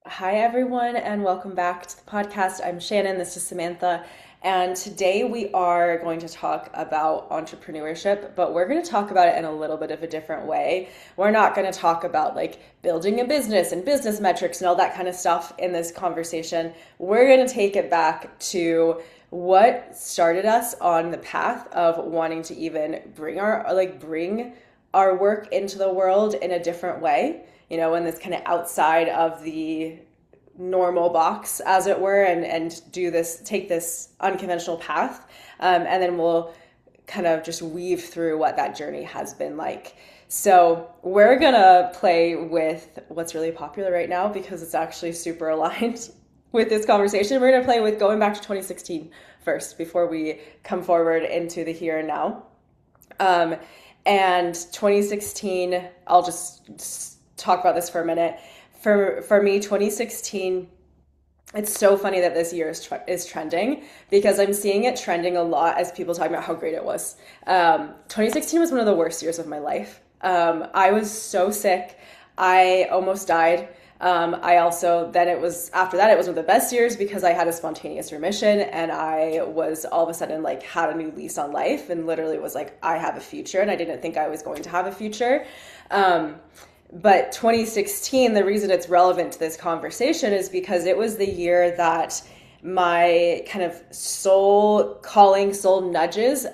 Hi, everyone, and welcome back to the podcast. I'm Shannon, this is Samantha, and today we are going to talk about entrepreneurship, but we're going to talk about it in a little bit of a different way. We're not going to talk about like building a business and business metrics and all that kind of stuff in this conversation. We're going to take it back to what started us on the path of wanting to even bring our work into the world in a different way, in this kind of outside of the normal box, as it were, and take this unconventional path. And then we'll kind of just weave through what that journey has been like. So we're gonna play with what's really popular right now because it's actually super aligned with this conversation. We're gonna play with going back to 2016 first before we come forward into the here and now. Um, and 2016, I'll just talk about this for a minute. For me, 2016, it's so funny that this year is trending because I'm seeing it trending a lot as people talking about how great it was. 2016 was one of the worst years of my life. I was so sick. I almost died. I also, then it was, after that, it was one of the best years because I had a spontaneous remission and I was all of a sudden like had a new lease on life and literally was like, I have a future and I didn't think I was going to have a future. But 2016, the reason it's relevant to this conversation is because it was the year that my kind of soul calling, soul nudges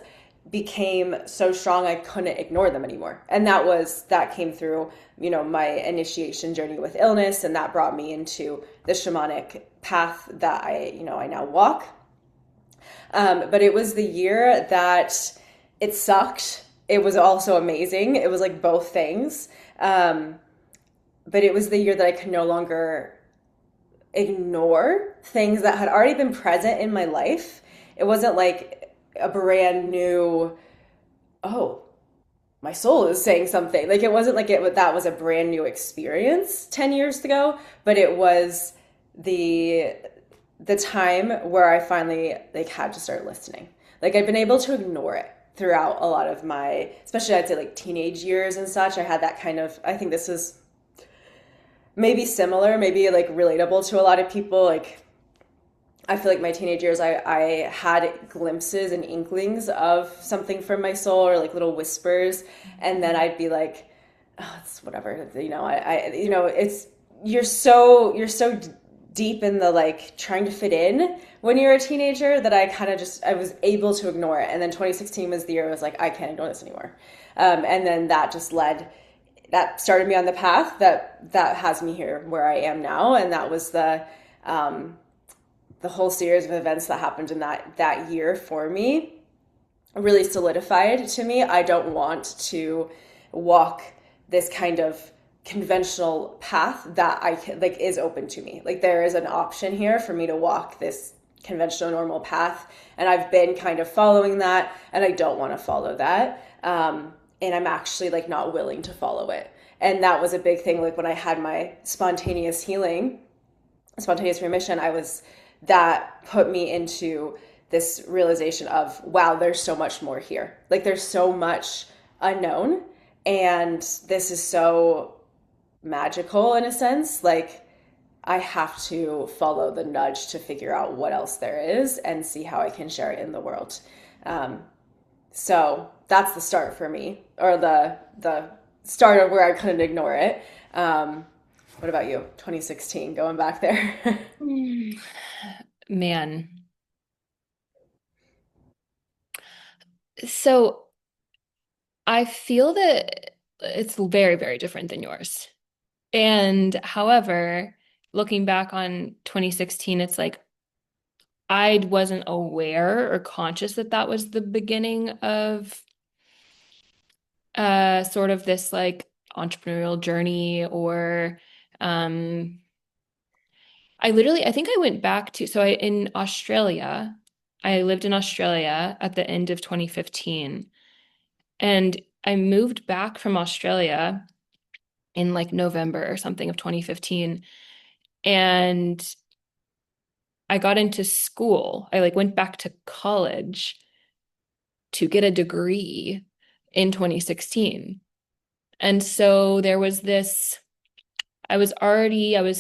became so strong I couldn't ignore them anymore. And that came through, my initiation journey with illness, and that brought me into the shamanic path that I now walk. But it was the year that it sucked. It was also amazing. It was like both things. But it was the year that I could no longer ignore things that had already been present in my life. It wasn't like a brand new, oh, my soul is saying something. Like it wasn't like that was a brand new experience 10 years ago, but it was the the time where I finally like had to start listening. Like I'd been able to ignore it throughout a lot of my, especially I'd say like teenage years and such. I had that kind of, I think this is maybe similar, maybe like relatable to a lot of people. Like I feel like my teenage years, I had glimpses and inklings of something from my soul or like little whispers. And then I'd be like, oh, it's whatever. It's, you're so deep in the like trying to fit in when you're a teenager that I kind of I was able to ignore it. And then 2016 was the year I was like, I can't ignore this anymore. And then that started me on the path that has me here where I am now. And that was the whole series of events that happened in that year for me really solidified to me. I don't want to walk this kind of conventional path that I can, like is open to me. Like there is an option here for me to walk this conventional normal path, and I've been kind of following that, and I don't want to follow that. And I'm actually like not willing to follow it. And that was a big thing. Like when I had my spontaneous healing, spontaneous remission, that put me into this realization of, wow, there's so much more here. Like there's so much unknown, and this is so magical in a sense. Like I have to follow the nudge to figure out what else there is and see how I can share it in the world. Um, so that's the start for me, or the start of where I couldn't ignore it. What about you? 2016, going back there. Mm. Man. So I feel that it's very, very different than yours. And however, looking back on 2016, it's like I wasn't aware or conscious that that was the beginning of sort of this like entrepreneurial journey or um I think I went back to, in Australia, I lived in Australia at the end of 2015. And I moved back from Australia in like November or something of 2015. And I got into school. I like went back to college to get a degree in 2016. And so there was this, I was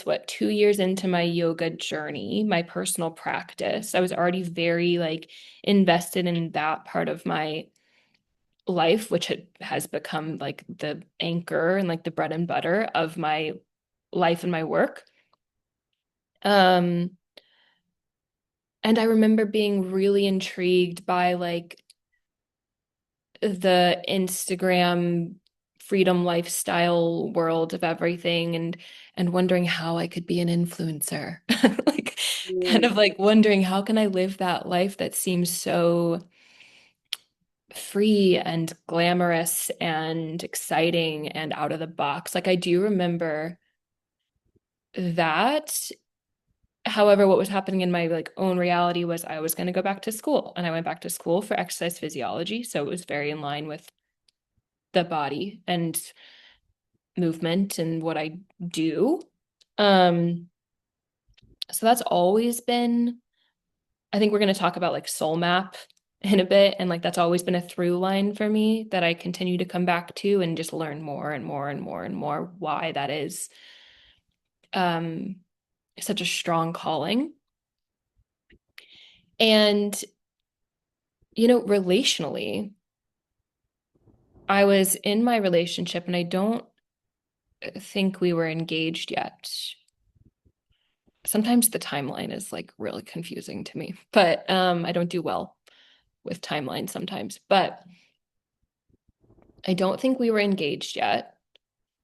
what, 2 years into my yoga journey, my personal practice. I was already very like invested in that part of my life, which has become like the anchor and like the bread and butter of my life and my work. Um, and I remember being really intrigued by like the Instagram freedom lifestyle world of everything and wondering how I could be an influencer. Like kind Mm. of like wondering how can I live that life that seems so free and glamorous and exciting and out of the box. Like I do remember that. However, what was happening in my like own reality was I was going to go back to school and I went back to school for exercise physiology, so it was very in line with the body and movement and what I do. Um, so that's always been, I think we're going to talk about like soul map in a bit. And like that's always been a through line for me that I continue to come back to and just learn more and more and more and more why that is um such a strong calling. And relationally, I was in my relationship and I don't think we were engaged yet. Sometimes the timeline is like really confusing to me, but I don't do well with timelines sometimes. But I don't think we were engaged yet.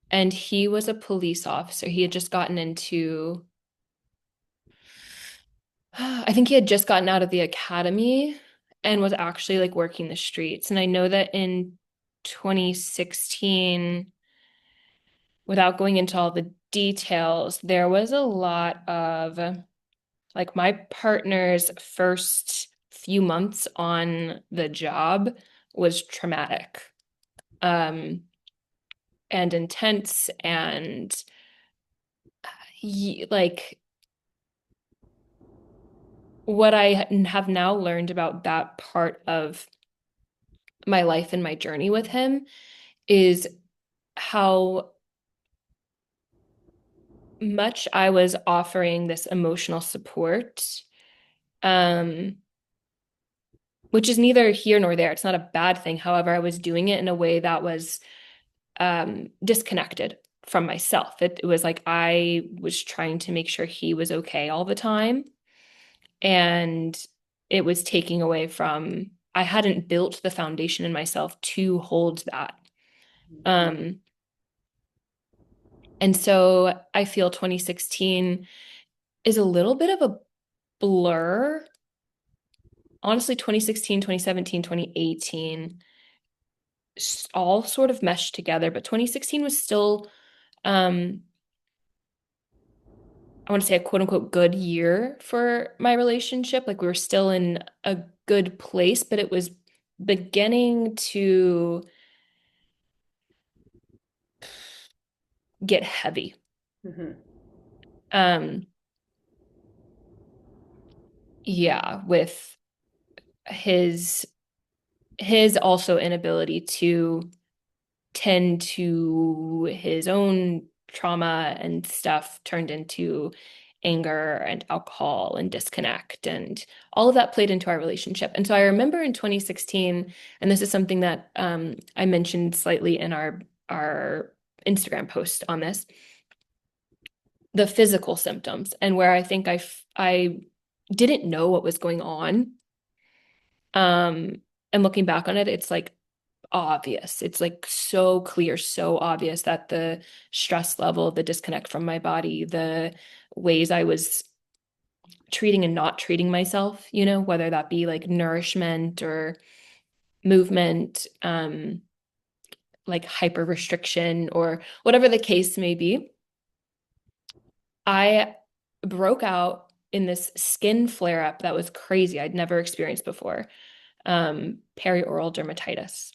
And he was a police officer. He had just gotten into, I think he had just gotten out of the academy and was actually like working the streets. And I know that in 2016, without going into all the details, there was a lot of like my partner's first few months on the job was traumatic, um, and intense and like what I have now learned about that part of my life and my journey with him is how much I was offering this emotional support, um, which is neither here nor there. It's not a bad thing. However, I was doing it in a way that was disconnected from myself. It was like I was trying to make sure he was okay all the time. And it was taking away from, I hadn't built the foundation in myself to hold that. Um, and so I feel 2016 is a little bit of a blur. Honestly, 2016, 2017, 2018 all sort of meshed together, but 2016 was still, um, I want to say a quote unquote good year for my relationship. Like we were still in a good place, but it was beginning to get heavy. Mhm. Um, yeah, with his his also inability to tend to his own trauma and stuff turned into anger and alcohol and disconnect and all of that played into our relationship. And so I remember in 2016, and this is something that I mentioned slightly in our Instagram post on this, the physical symptoms and where I think I didn't know what was going on. Um, and looking back on it, it's like obvious. It's like so clear, so obvious that the stress level, the disconnect from my body, the ways I was treating and not treating myself, whether that be like nourishment or movement, like hyper restriction or whatever the case may be. I broke out in this skin flare up that was crazy. I'd never experienced before, perioral dermatitis.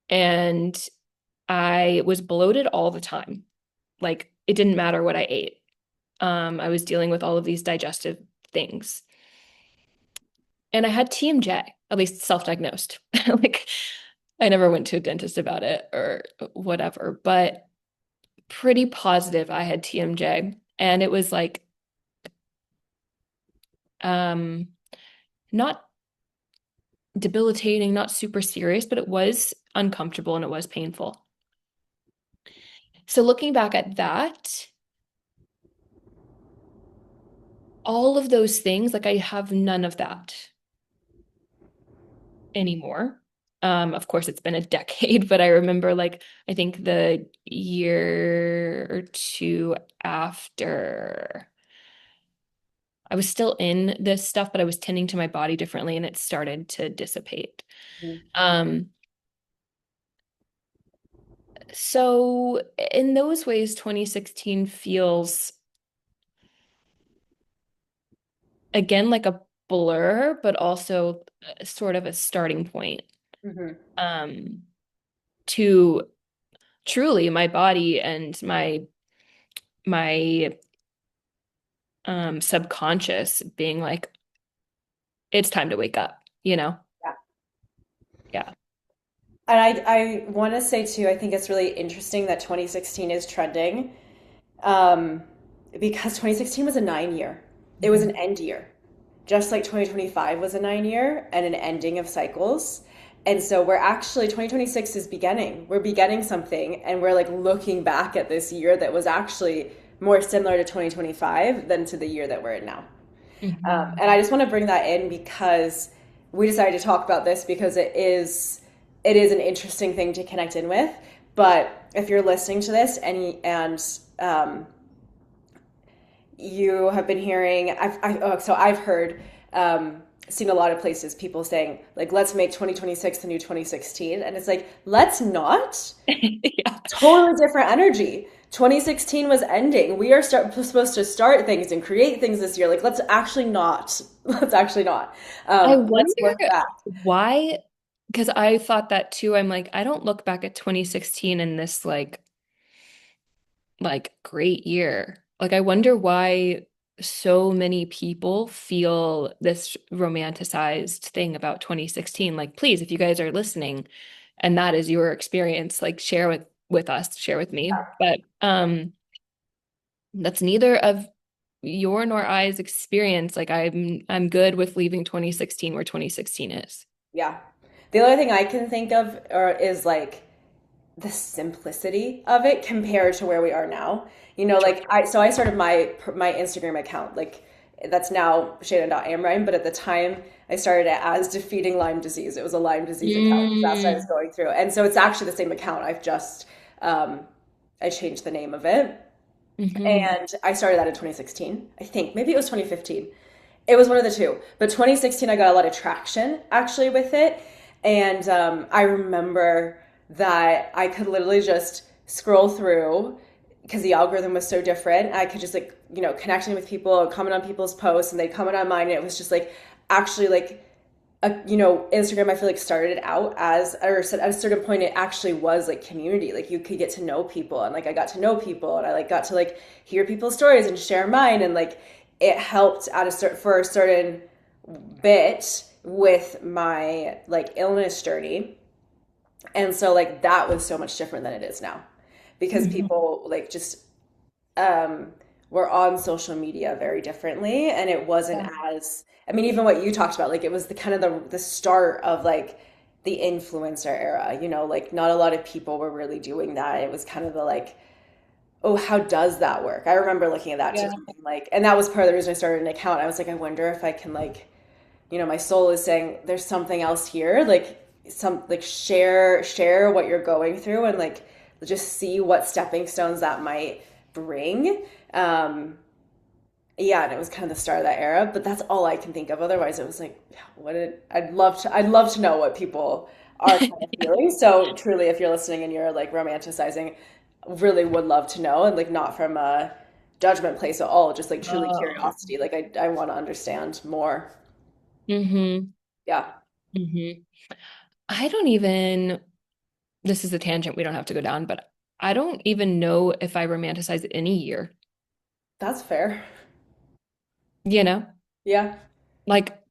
And I was bloated all the time. Like it didn't matter what I ate. I was dealing with all of these digestive things. And I had TMJ, at least self-diagnosed. Like I never went to a dentist about it or whatever, but pretty positive I had TMJ. And it was like um not debilitating, not super serious, but it was uncomfortable and it was painful. So looking back at that, all of those things, like I have none of that anymore. Of course, it's been a decade, but I remember like I think the year or two after I was still in this stuff, but I was tending to my body differently and it started to dissipate. Mhm. Um, so in those ways, 2016 feels again like a blur, but also sort of a starting point Mhm. um, to truly my body and my subconscious being like, it's time to wake up, you know? Yeah. Yeah. And I want to say too, I think it's really interesting that 2016 is trending, um, because 2016 was a 9 year. It was Mhm. an end year, just like 2025 was a 9 year and an ending of cycles. And so we're actually 2026 is beginning. We're beginning something, and we're like looking back at this year that was actually more similar to 2025 than to the year that we're in now. And I Mhm. just want to bring that in because we decided to talk about this because it is an interesting thing to connect in with. But if you're listening to this and you have been hearing, I've heard, seen a lot of places people saying like, let's make 2026 the new 2016, and it's like, let's not. Yeah. Totally different energy. 2016 was ending. We are supposed to start things and create things this year. Like, let's actually not. Let's actually not. I Let's wonder work back. why, because I thought that too. I'm like, I don't look back at 2016 in this like great year. Like I wonder why so many people feel this romanticized thing about 2016. Like, please, if you guys are listening and that is your experience, like share with us, share with me. But that's neither of your nor I's experience. Like I'm good with leaving 2016 where 2016 is. Yeah. The other thing I can think of is like the simplicity of it compared to where we are now. Sure. Like I started my Instagram account like that's now Shannon.Amrine, but at the time I started it as Defeating Lyme Disease. It was a Lyme disease account. That's what I was Mm, going through. And so it's actually the same account. Um I changed the name of it. hmm And I started that in 2016. I think maybe it was 2015. It was one of the two. But 2016, I got a lot of traction actually with it. And I remember that I could literally just scroll through because the algorithm was so different. I could just like, connecting with people and comment on people's posts and they'd comment on mine. And it was just like actually like Instagram, I feel like started out as, or at a certain point, it actually was like community. Like you could get to know people, and like I got to know people, and I like got to like hear people's stories and share mine, and like it helped for a certain bit with my like illness journey. And so like that was so much different than it is now because hmm people like just um, were on social media very differently, and it wasn't Yeah. as. I mean, even what you talked about, like it was the kind of the start of like the influencer era. Like not a lot of people were really doing that. It was kind of the like, oh, how does that work? I remember looking at that too, Yeah. thinking like, and that was part of the reason I started an account. I was like, I wonder if I can like, my soul is saying there's something else here, like some like share what you're going through and like just see what stepping stones that might bring. Um, yeah, and it was kind of the start of that era, but that's all I can think of. Otherwise, it was like, yeah, I'd love to know what people are kind of feeling. So truly, if you're listening and you're like romanticizing, really would love to know, and like not from a judgment place at all, just like truly Oh. curiosity. Like I want to understand more. hmm Yeah, hmm I don't even, this is a tangent we don't have to go down, but I don't even know if I romanticize any year, that's fair. you know? Yeah. Like,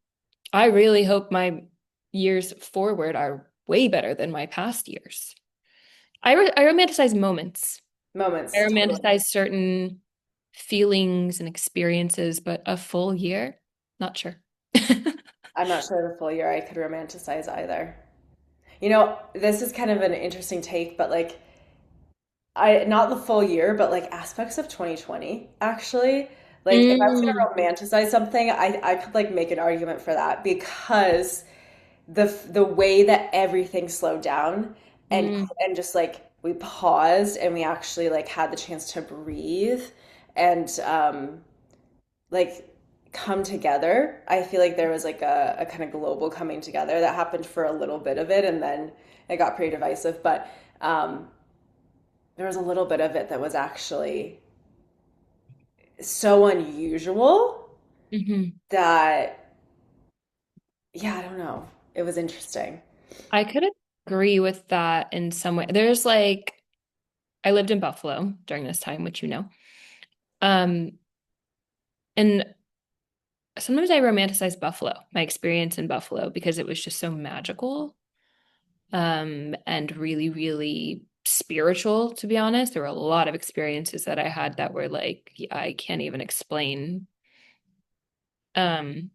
I really hope my years forward are way better than my past years. I romanticize moments. I moments. Totally. romanticize certain feelings and experiences, but a full year, not sure. I'm not sure the full year I could romanticize either. You know, this is kind of an interesting take, but like I not the full year, but like aspects of 2020 actually. Like if I was Mm, gonna romanticize something, I could like make an argument for that because the way that everything slowed down and mm, and just like we paused and we actually like had the chance to breathe and like come together. I feel like there was like a kind of global coming together that happened for a little bit of it and then it got pretty divisive, but um there was a little bit of it that was actually so unusual mhm. that, yeah, I don't know. It was interesting. I could agree with that in some way. There's like, I lived in Buffalo during this time, which you know. Um, and sometimes I romanticize Buffalo, my experience in Buffalo, because it was just so magical, and really, really spiritual, to be honest. There were a lot of experiences that I had that were like, I can't even explain. Um,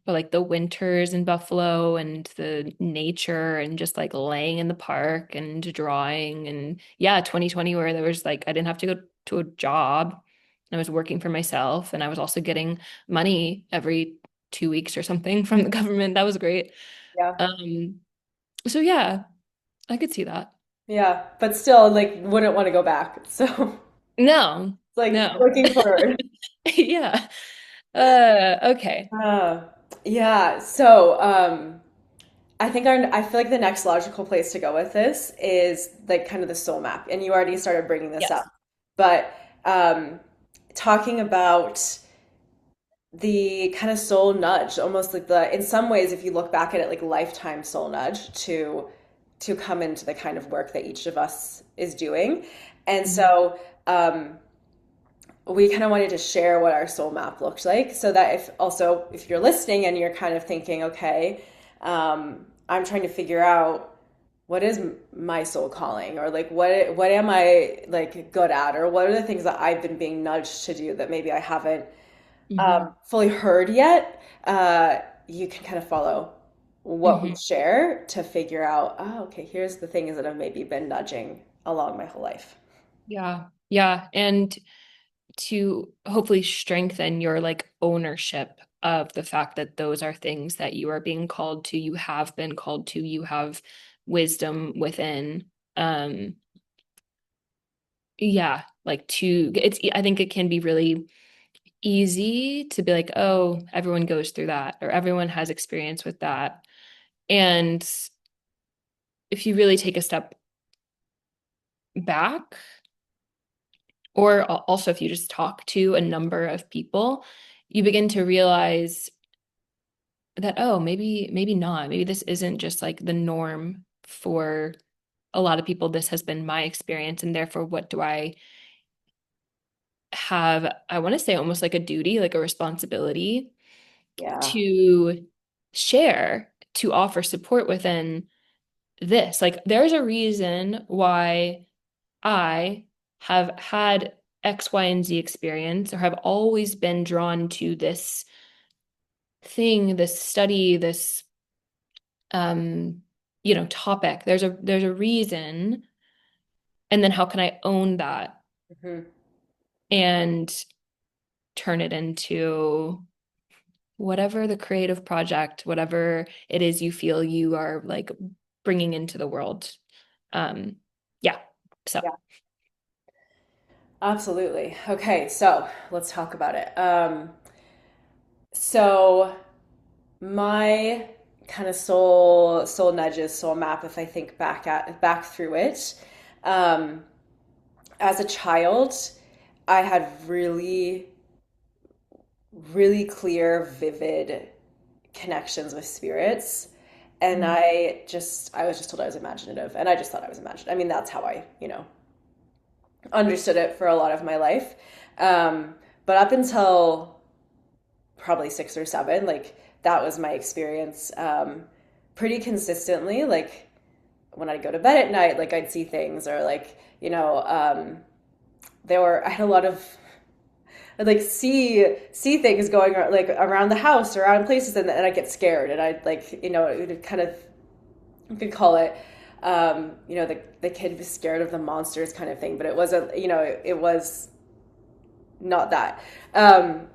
but like the winters in Buffalo and the nature and just like laying in the park and drawing and yeah, 2020 where there was like I didn't have to go to a job. I was working for myself and I was also getting money every 2 weeks or something from the government. That was great. Yeah. Um, so yeah, I could see that. Yeah, but still like wouldn't want to go back. So it's No, like no. looking forward. Yeah. Okay. Uh, yeah. So, I think I feel like the next logical place to go with this is like kind of the soul map, and you already started bringing this up, Yes. but um, talking about the kind of soul nudge, almost like the in some ways, if you look back at it, like lifetime soul nudge to come into the kind of work that each of us is doing, and Mhm. so. We kind of wanted to share what our soul map looked like so that if also if you're listening and you're kind of thinking okay, I'm trying to figure out what is my soul calling or like what am I like good at or what are the things that I've been being nudged to do that maybe I haven't Mhm. fully heard yet. You can kind of follow what we Mhm. share to figure out, oh, okay, here's the things that have maybe been nudging along my whole life. Yeah. Yeah. And to hopefully strengthen your like ownership of the fact that those are things that you are being called to, you have been called to, you have wisdom within. Um, yeah, like to it's I think it can be really easy to be like, oh, everyone goes through that or everyone has experience with that. And if you really take a step back, or also if you just talk to a number of people, you begin to realize that oh maybe not, maybe this isn't just like the norm for a lot of people. This has been my experience and therefore what do I have, I want to say almost like a duty, like a responsibility Yeah. to share, to offer support within this. Like there's a reason why I have had X, Y, and Z experience or have always been drawn to this thing, this study, this um, topic. There's a reason. And then how can I own that Hmm. and turn it into whatever the creative project, whatever it is you feel you are like bringing into the world. Um, yeah. So, Yeah. Absolutely. Okay, so let's talk about it. So my kind of soul nudges, soul map, if I think back through it, um, as a child, I had really clear, vivid connections with spirits. And mm, I was just told I was imaginative, and I just thought I was imaginative. I mean, that's how I understood it for a lot of my life. But up until probably 6 or 7, like that was my experience pretty consistently. Like when I'd go to bed at night, like I'd see things, or like, I had a lot of, I'd like see things going like around the house, around places, and I'd get scared, and I'd like, it would kind of, you could call it, the kid was scared of the monsters kind of thing, but it wasn't, it was not that.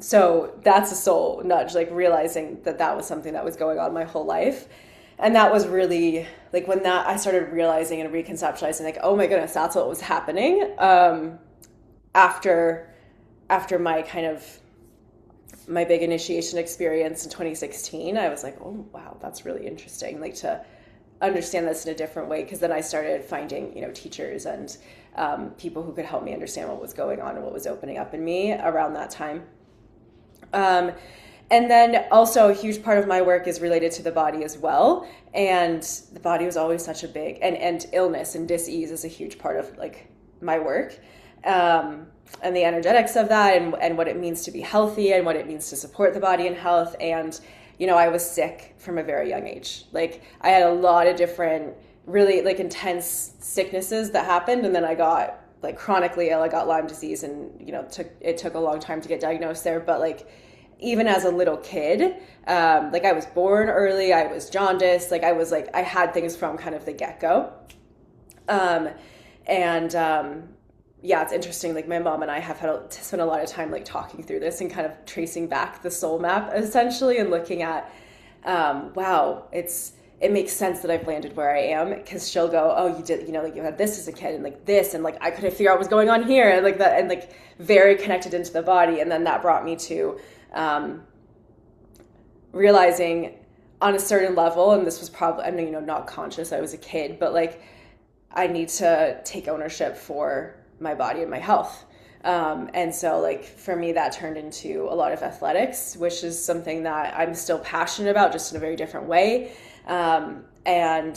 So that's a soul nudge, like realizing that that was something that was going on my whole life. And that was really like when that I started realizing and reconceptualizing, like, oh my goodness, that's what was happening. After after my kind of my big initiation experience in 2016, I was like, oh wow, that's really interesting. Like to understand this in a different way, because then I started finding, teachers and people who could help me understand what was going on and what was opening up in me around that time. Um, and then also a huge part of my work is related to the body as well. And the body was always such a big, and illness and dis-ease is a huge part of like my work. And the energetics of that, and what it means to be healthy and what it means to support the body in health. And, I was sick from a very young age. Like I had a lot of different really like intense sicknesses that happened. And then I got like chronically ill. I got Lyme disease, and, it took a long time to get diagnosed there. But like, even as a little kid, like I was born early, I was jaundiced, like I had things from kind of the get-go. Um, and Yeah, it's interesting. Like my mom and I have had to spend a lot of time like talking through this and kind of tracing back the soul map essentially, and looking at, wow, it makes sense that I've landed where I am, because she'll go, oh, you did, like you had this as a kid and like this, and like I couldn't figure out what was going on here, and like that, and like very connected into the body. And then that brought me to um, realizing on a certain level, and this was probably, I mean, not conscious, I was a kid, but like I need to take ownership for my body and my health. And so, like, for me, that turned into a lot of athletics, which is something that I'm still passionate about, just in a very different way. And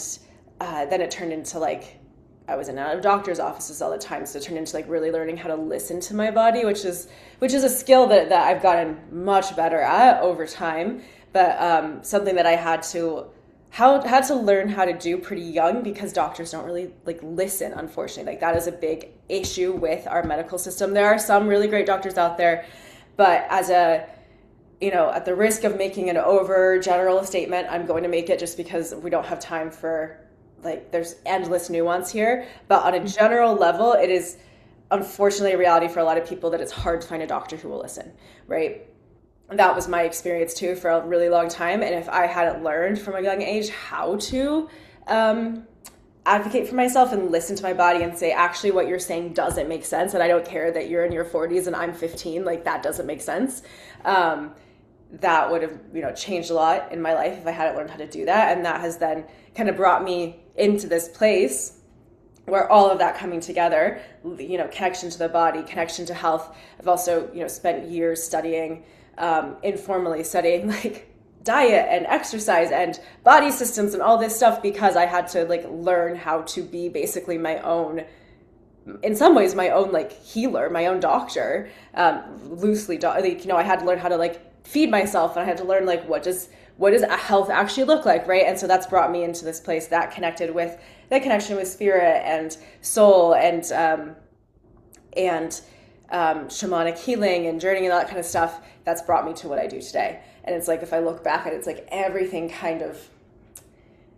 Then it turned into like, I was in and out of doctor's offices all the time. So it turned into like really learning how to listen to my body, which is a skill that I've gotten much better at over time. But something that I had to learn how to do pretty young, because doctors don't really like listen, unfortunately. Like that is a big issue with our medical system. There are some really great doctors out there, but at the risk of making an over general statement, I'm going to make it, just because we don't have time for, like, there's endless nuance here. But on a general level, it is unfortunately a reality for a lot of people that it's hard to find a doctor who will listen, right? That was my experience too for a really long time. And if I hadn't learned from a young age how to advocate for myself and listen to my body and say, actually, what you're saying doesn't make sense, and I don't care that you're in your 40s and I'm 15, like that doesn't make sense. That would have, changed a lot in my life if I hadn't learned how to do that. And that has then kind of brought me into this place where all of that coming together, connection to the body, connection to health. I've also, spent years studying, informally studying like diet and exercise and body systems and all this stuff, because I had to like learn how to be basically my own, in some ways, my own like healer, my own doctor, loosely, like, I had to learn how to like feed myself, and I had to learn like what does a health actually look like, right? And so that's brought me into this place that connection with spirit and soul, and shamanic healing and journeying and all that kind of stuff. That's brought me to what I do today. And it's like, if I look back at it, it's like everything kind of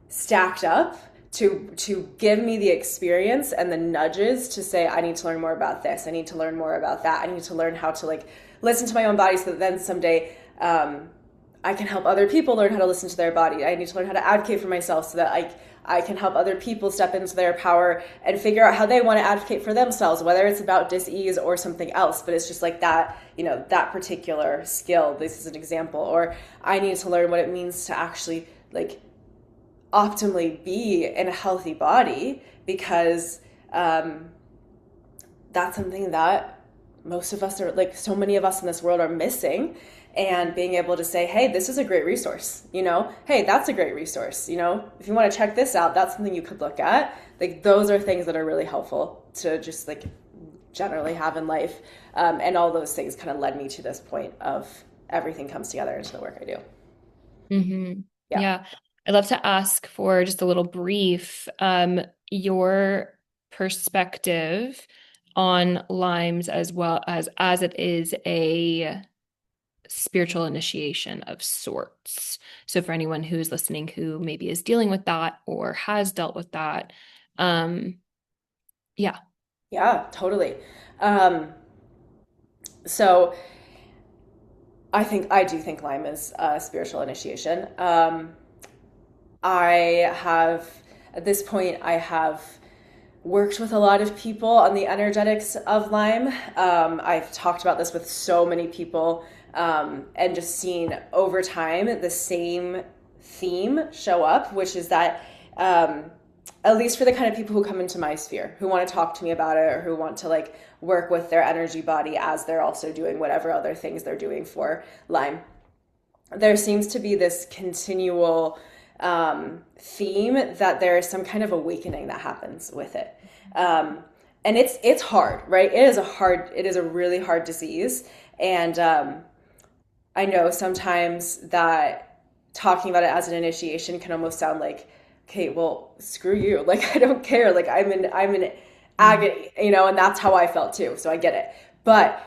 stacked up to give me the experience and the nudges to say, I need to learn more about this, I need to learn more about that, I need to learn how to like listen to my own body, so that then someday I can help other people learn how to listen to their body. I need to learn how to advocate for myself, so that I can help other people step into their power and figure out how they want to advocate for themselves, whether it's about dis-ease or something else. But it's just like that, that particular skill. This is an example. Or I need to learn what it means to actually like optimally be in a healthy body, because that's something that most of us are like, so many of us in this world are missing. And being able to say, hey, this is a great resource, hey, that's a great resource, if you want to check this out, that's something you could look at. Like those are things that are really helpful to just like generally have in life. And all those things kind of led me to this point of everything comes together into the work I do. Mm-hmm. Yeah. Yeah. I'd love to ask for just a little brief, your perspective on limes as well as it is a spiritual initiation of sorts. So for anyone who's listening who maybe is dealing with that or has dealt with that, um, yeah. Yeah, totally. Um, so I do think Lyme is a spiritual initiation. I have at this point I have worked with a lot of people on the energetics of Lyme. I've talked about this with so many people, and just seen over time the same theme show up, which is that, at least for the kind of people who come into my sphere, who want to talk to me about it or who want to like work with their energy body as they're also doing whatever other things they're doing for Lyme, there seems to be this continual theme that there is some kind of awakening that happens with it. And it's hard, right? It is a really hard disease. And I know sometimes that talking about it as an initiation can almost sound like, okay, well, screw you. Like, I don't care. Like, I'm in agony, and that's how I felt too. So I get it. But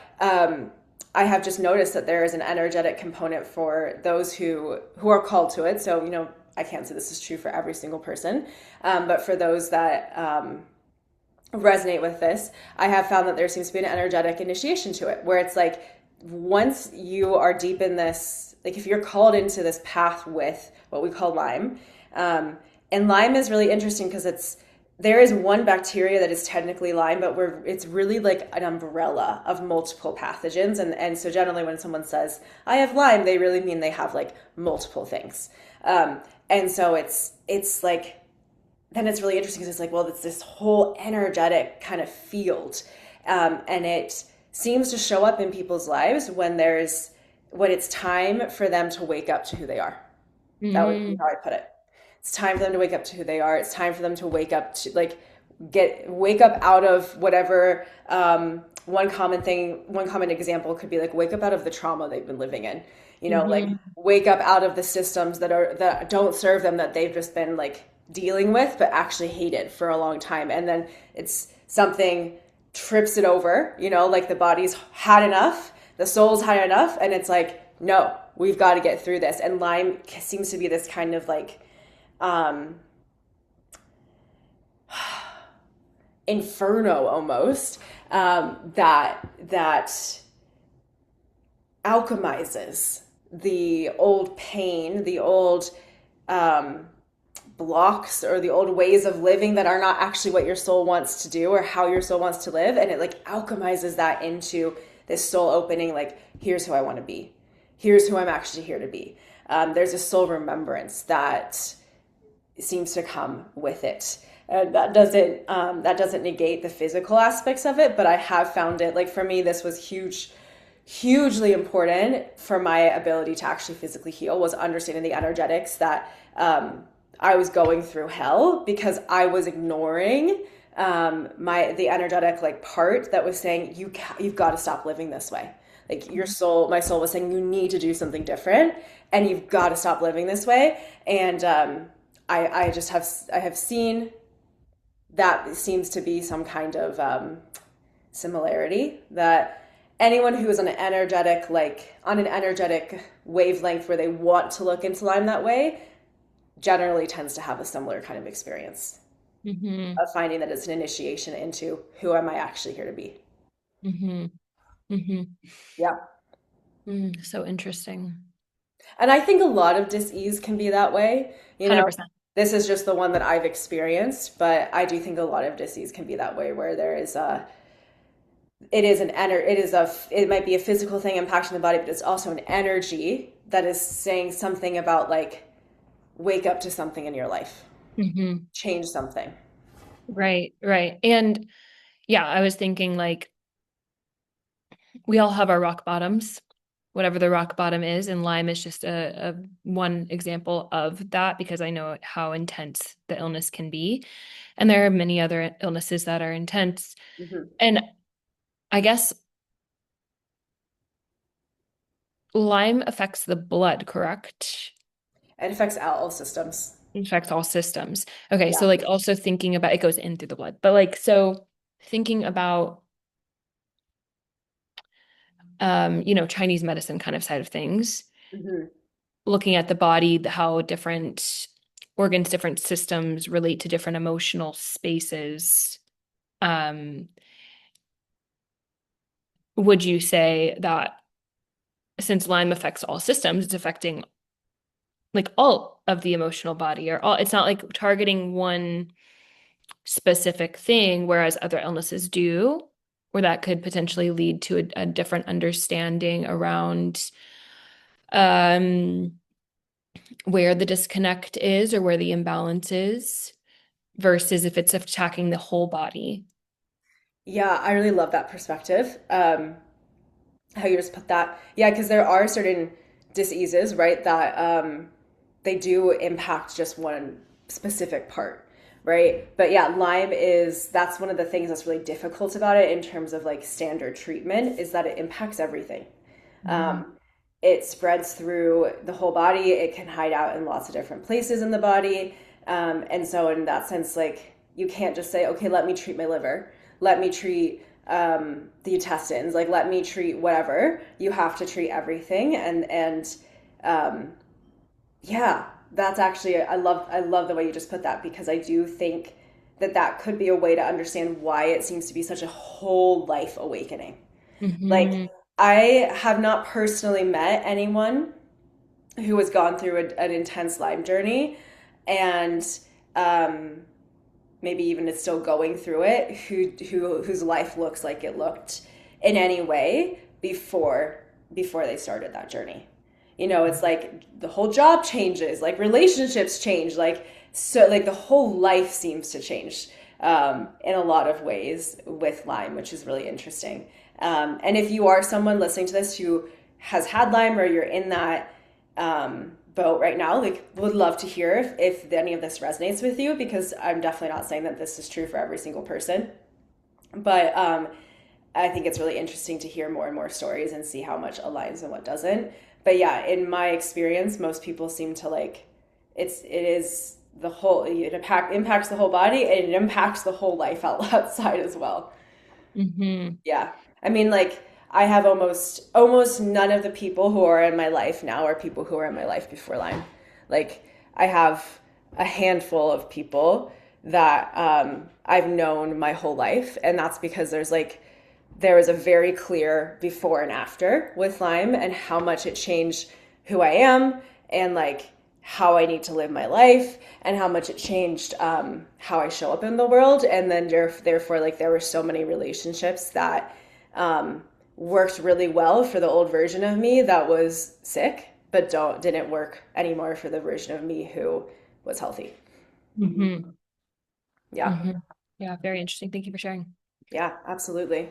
I have just noticed that there is an energetic component for those who are called to it. So, I can't say this is true for every single person, but for those that resonate with this, I have found that there seems to be an energetic initiation to it, where it's like once you are deep in this, like if you're called into this path with what we call Lyme, and Lyme is really interesting because there is one bacteria that is technically Lyme, but it's really like an umbrella of multiple pathogens. And so generally when someone says, I have Lyme, they really mean they have like multiple things. And so it's like, then it's really interesting because it's like, well, it's this whole energetic kind of field. And it seems to show up in people's lives when it's time for them to wake up to who they are. That would be Mm-hmm. how I put it. It's time for them to wake up to who they are. It's time for them to wake up to like wake up out of whatever. One common example could be like wake up out of the trauma they've been living in. Like Mm-hmm. wake up out of the systems that don't serve them, that they've just been like dealing with but actually hated for a long time. And then it's something trips it over, like the body's had enough, the soul's had enough, and it's like, no, we've got to get through this. And Lyme seems to be this kind of like um, inferno almost, that alchemizes the old pain, the old um, blocks or the old ways of living that are not actually what your soul wants to do or how your soul wants to live, and it like alchemizes that into this soul opening, like here's who I want to be, here's who I'm actually here to be. There's a soul remembrance that seems to come with it. And that doesn't negate the physical aspects of it, but I have found it, like for me, this was hugely important for my ability to actually physically heal, was understanding the energetics that I was going through hell because I was ignoring the energetic like part that was saying you've got to stop living this way. Like my soul was saying you need to do something different, and you've got to stop living this way. And I have seen that seems to be some kind of similarity, that anyone who is on an energetic wavelength where they want to look into Lyme that way generally tends to have a similar kind of experience Mm-hmm. of finding that it's an initiation into who am I actually here to be. Mm-hmm. Mm-hmm. Yeah. So interesting. And I think a lot of dis-ease can be that way. 100%. This is just the one that I've experienced, but I do think a lot of dis-ease can be that way, where there is it might be a physical thing impacting the body, but it's also an energy that is saying something about like wake up to something in your life, Mm-hmm. change something. Right, right. And yeah, I was thinking like we all have our rock bottoms, whatever the rock bottom is, and Lyme is just a one example of that because I know how intense the illness can be. And there are many other illnesses that are intense. Mhm. And I guess Lyme affects the blood, correct? It affects all systems. It affects all systems. Okay, Yeah. so like also thinking about it goes in through the blood, but like so thinking about Chinese medicine kind of side of things, Hmm. looking at the body, how different organs, different systems relate to different emotional spaces. Um, would you say that since Lyme affects all systems, it's affecting like all of the emotional body or all, it's not like targeting one specific thing, whereas other illnesses do, where that could potentially lead to a different understanding around um, where the disconnect is or where the imbalance is versus if it's attacking the whole body. Yeah, I really love that perspective. How you just put that. Yeah, because there are certain diseases, right, that they do impact just one specific part, right? But yeah, Lyme is that's one of the things that's really difficult about it in terms of like standard treatment is that it impacts everything. Mhm. Um, it spreads through the whole body. It can hide out in lots of different places in the body. And so, in that sense, like you can't just say, okay, let me treat my liver, let me treat the intestines, like let me treat whatever. You have to treat everything, and um, yeah, that's actually I love the way you just put that because I do think that that could be a way to understand why it seems to be such a whole life awakening. Like, Mhm. I have not personally met anyone who has gone through an intense Lyme journey and um, maybe even is still going through it, whose life looks like it looked in any way before they started that journey. You know, it's like the whole job changes, like relationships change, like so like the whole life seems to change in a lot of ways with Lyme, which is really interesting. And if you are someone listening to this who has had Lyme or you're in that boat right now, like would love to hear if any of this resonates with you because I'm definitely not saying that this is true for every single person. But I think it's really interesting to hear more and more stories and see how much aligns and what doesn't. But yeah, in my experience, most people seem to like it is the whole impacts the whole body and it impacts the whole life outside as well. Mhm. Yeah. I mean, like I have almost none of the people who are in my life now are people who were in my life before Lyme. Like I have a handful of people that I've known my whole life, and that's because there was a very clear before and after with Lyme and how much it changed who I am and like how I need to live my life and how much it changed how I show up in the world. And then therefore, like there were so many relationships that um, worked really well for the old version of me that was sick, but didn't work anymore for the version of me who was healthy. Mhm. Yeah, Mhm. Yeah, very interesting. Thank you for sharing. yeah, absolutely.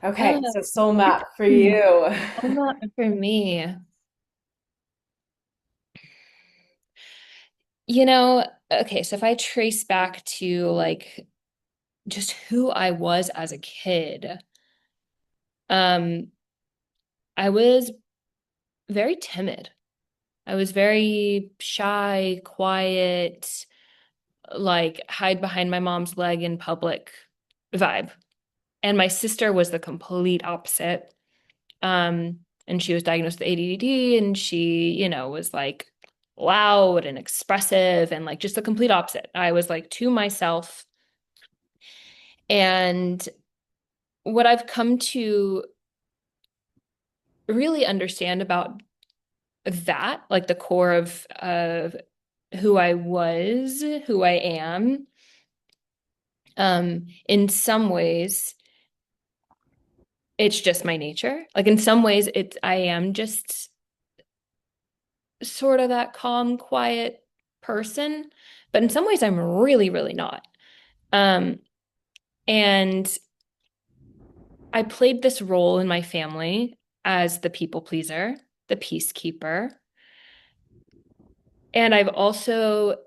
Okay, Uh, so soul map for you. not for me. Okay, so if I trace back to like just who I was as a kid, um, I was very timid. I was very shy, quiet, like hide behind my mom's leg in public vibe. And my sister was the complete opposite. And she was diagnosed with ADD and she, was like loud and expressive and like just the complete opposite. I was like to myself. And what I've come to really understand about that, like the core of who I was, who I am, in some ways, it's just my nature. Like in some ways, I am just sort of that calm, quiet person, but in some ways, I'm really, really not. Um, and I played this role in my family as the people pleaser, the peacekeeper. And I've also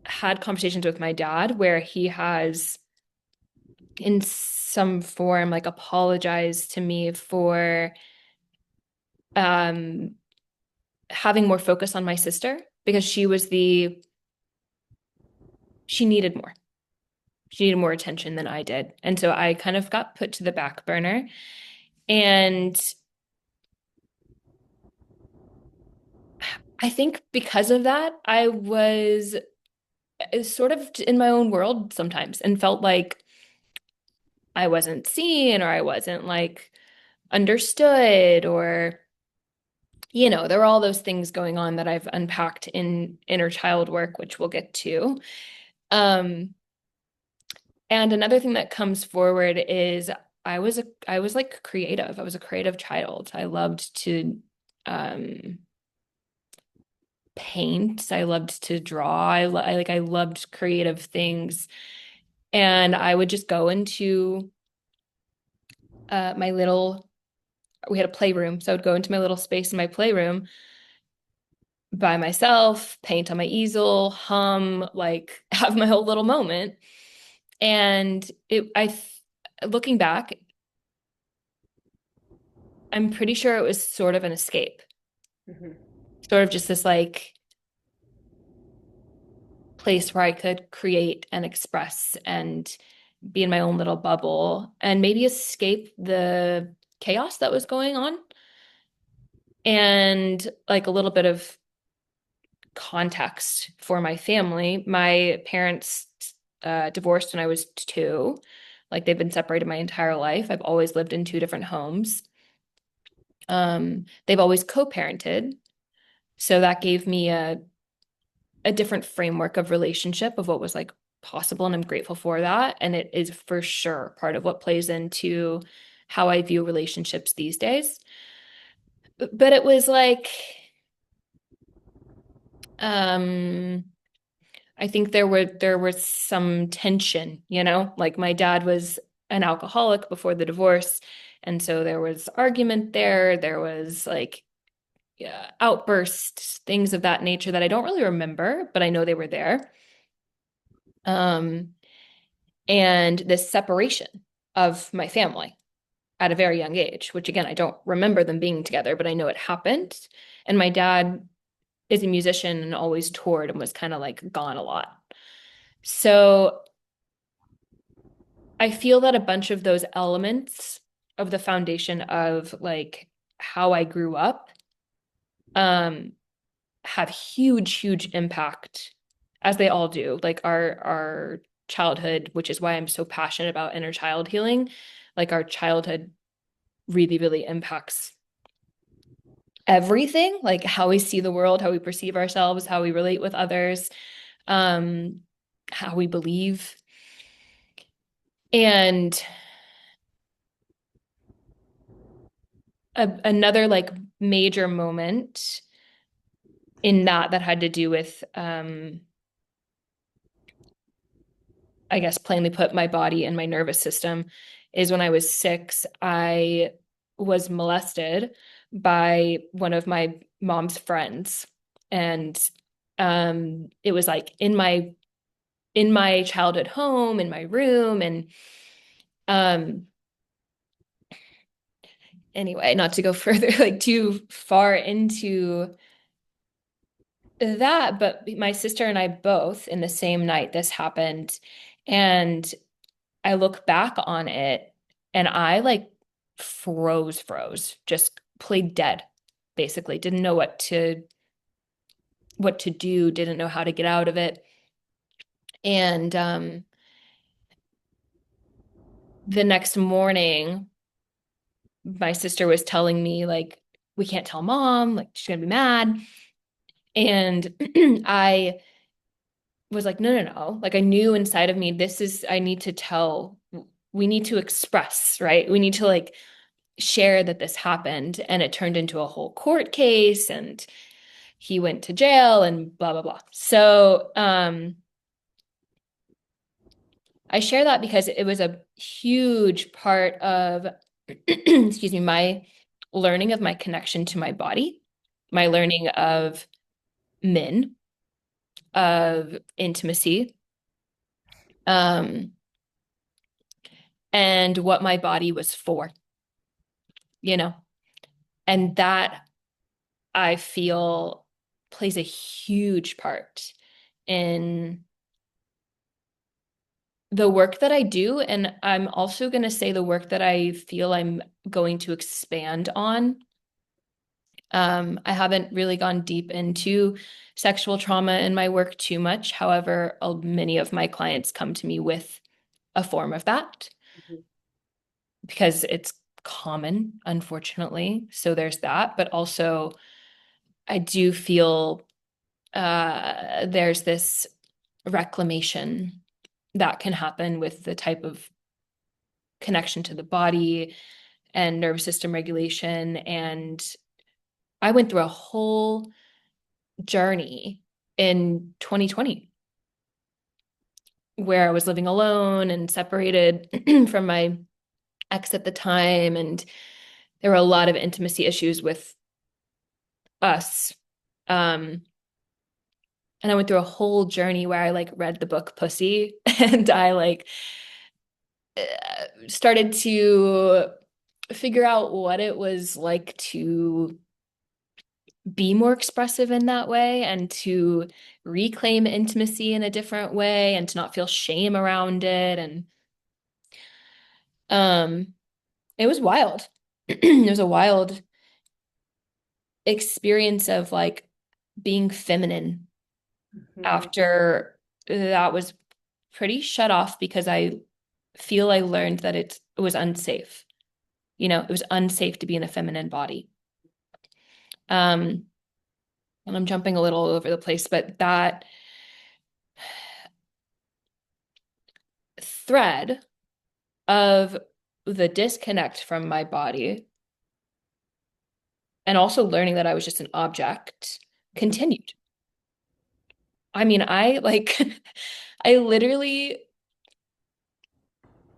had conversations with my dad where he has, in some form, like apologized to me for um having more focus on my sister because she needed more. She needed more attention than I did. And so I kind of got put to the back burner. And I think because of that, I was sort of in my own world sometimes and felt like I wasn't seen or I wasn't like understood or, there were all those things going on that I've unpacked in inner child work, which we'll get to. Um, and another thing that comes forward is I was like creative. I was a creative child. I loved to um paint. I loved to draw. I loved creative things. And I would just go into my little we had a playroom. So I would go into my little space in my playroom by myself, paint on my easel, hum, like have my whole little moment. And looking back, I'm pretty sure it was sort of an escape, Hmm. sort of just this like place where I could create and express and be in my own little bubble and maybe escape the chaos that was going on. And like a little bit of context for my family. My parents divorced when I was 2. Like they've been separated my entire life. I've always lived in 2 different homes. They've always co-parented. So that gave me a different framework of relationship of what was like possible, and I'm grateful for that. And it is for sure part of what plays into how I view relationships these days. But it was like, um, I think there was some tension, like my dad was an alcoholic before the divorce, and so there was argument there. There was like, yeah, outbursts, things of that nature that I don't really remember, but I know they were there. Um, and this separation of my family at a very young age, which again, I don't remember them being together, but I know it happened. And my dad is a musician and always toured and was kind of like gone a lot. So I feel that a bunch of those elements of the foundation of like how I grew up um have huge, huge impact, as they all do. Like our childhood, which is why I'm so passionate about inner child healing. Like our childhood really, really impacts everything, like how we see the world, how we perceive ourselves, how we relate with others, um, how we believe. And another like major moment in that had to do with I guess plainly put, my body and my nervous system is when I was 6, I was molested by one of my mom's friends. And it was like in my childhood home, in my room. And um anyway, not to go further, like too far into that, but my sister and I both in the same night this happened. And I look back on it and I like froze, just played dead, basically. Didn't know what to do, didn't know how to get out of it. And the next morning, my sister was telling me like we can't tell mom, like she's gonna be mad. And I was like, no, no, no. Like I knew inside of me, I need to tell, we need to express, right? We need to like share that this happened. And it turned into a whole court case and he went to jail and blah, blah, blah. So I share that because it was a huge part of, excuse me, my learning of my connection to my body, my learning of men, of intimacy, um, and what my body was for, you know, and that I feel plays a huge part in the work that I do. And I'm also going to say the work that I feel I'm going to expand on. I haven't really gone deep into sexual trauma in my work too much. However, many of my clients come to me with a form of that Mhm. because it's common, unfortunately. So there's that. But also, I do feel there's this reclamation that can happen with the type of connection to the body and nervous system regulation. And I went through a whole journey in 2020 where I was living alone and separated from my ex at the time. And there were a lot of intimacy issues with us. Um, and I went through a whole journey where I like read the book Pussy and I like started to figure out what it was like to be more expressive in that way and to reclaim intimacy in a different way and to not feel shame around it. And um, it was wild. It was a wild experience of like being feminine Mhm. after that was pretty shut off because I feel I learned that it was unsafe. You know, it was unsafe to be in a feminine body. Um, and I'm jumping a little all over the place, but that thread of the disconnect from my body and also learning that I was just an object continued. I mean, I like, I literally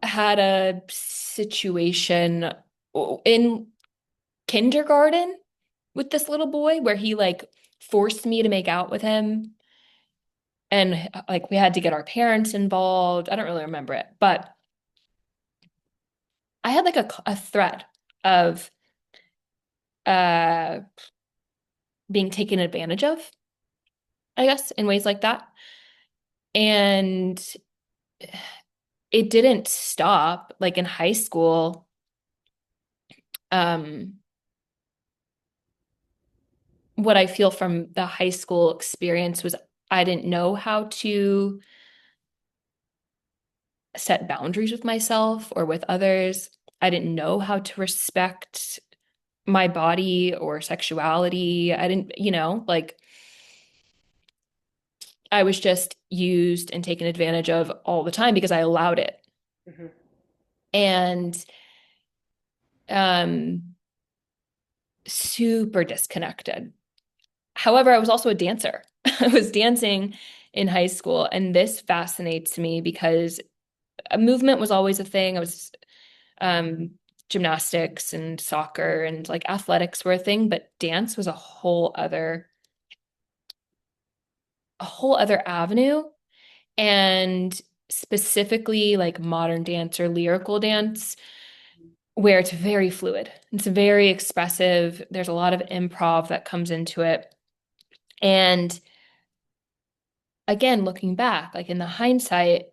had a situation in kindergarten with this little boy where he like forced me to make out with him. And like we had to get our parents involved. I don't really remember it, but I had like a thread of uh being taken advantage of, I guess, in ways like that. And it didn't stop. Like in high school, um, what I feel from the high school experience was I didn't know how to set boundaries with myself or with others. I didn't know how to respect my body or sexuality. I didn't, like I was just used and taken advantage of all the time because I allowed it. Mhm. And um super disconnected. However, I was also a dancer. I was dancing in high school, and this fascinates me because a movement was always a thing. I was um, gymnastics and soccer and like athletics were a thing, but dance was a whole other avenue. And specifically like modern dance or lyrical dance, where it's very fluid. It's very expressive. There's a lot of improv that comes into it. And again, looking back, like in the hindsight,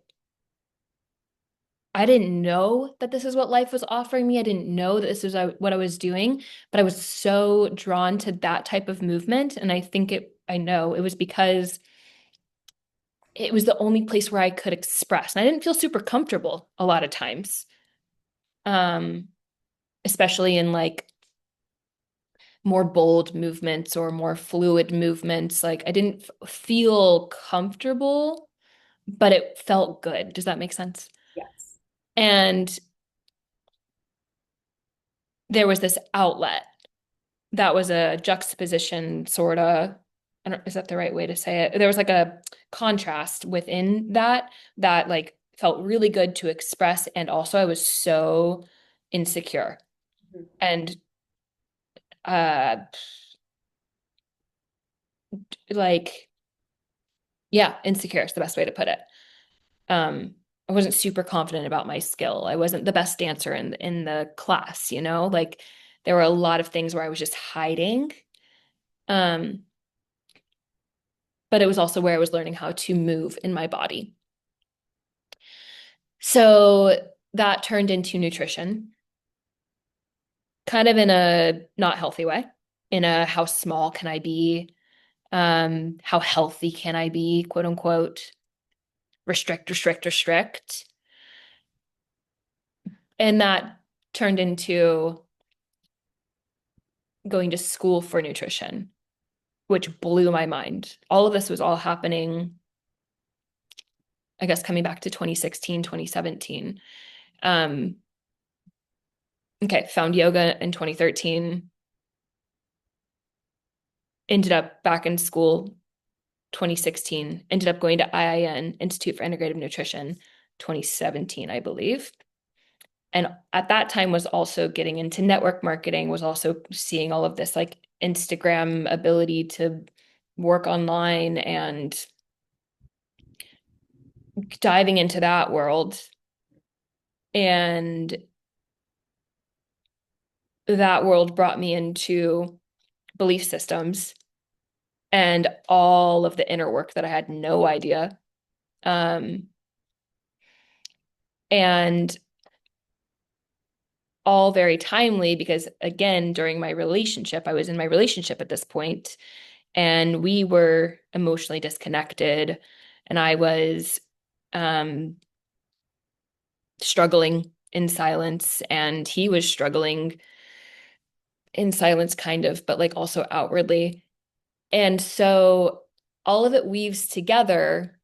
I didn't know that this is what life was offering me. I didn't know that this is what I was doing, but I was so drawn to that type of movement. And I know it was because it was the only place where I could express. And I didn't feel super comfortable a lot of times, um, especially in like more bold movements or more fluid movements. Like I didn't feel comfortable, but it felt good. Does that make sense? Yes. And there was this outlet that was a juxtaposition, sort of. I don't, is that the right way to say it? There was like a contrast within that like felt really good to express. And also I was so insecure Mhm. and uh like yeah, insecure is the best way to put it. I wasn't super confident about my skill. I wasn't the best dancer in the class, Like there were a lot of things where I was just hiding Um, but it was also where I was learning how to move in my body. So that turned into nutrition, kind of in a not healthy way, in a how small can I be? How healthy can I be, quote unquote, restrict, restrict, restrict. And that turned into going to school for nutrition, which blew my mind. All of this was all happening, I guess, coming back to 2016, 2017. Um, okay, found yoga in 2013, ended up back in school 2016, ended up going to IIN, Institute for Integrative Nutrition, 2017, I believe. And at that time was also getting into network marketing, was also seeing all of this like Instagram ability to work online and diving into that world. And that world brought me into belief systems and all of the inner work that I had no idea. Um, and all very timely because, again, during my relationship, I was in my relationship at this point, and we were emotionally disconnected, and I was um, struggling in silence, and he was struggling in silence, kind of, but like also outwardly. And so all of it weaves together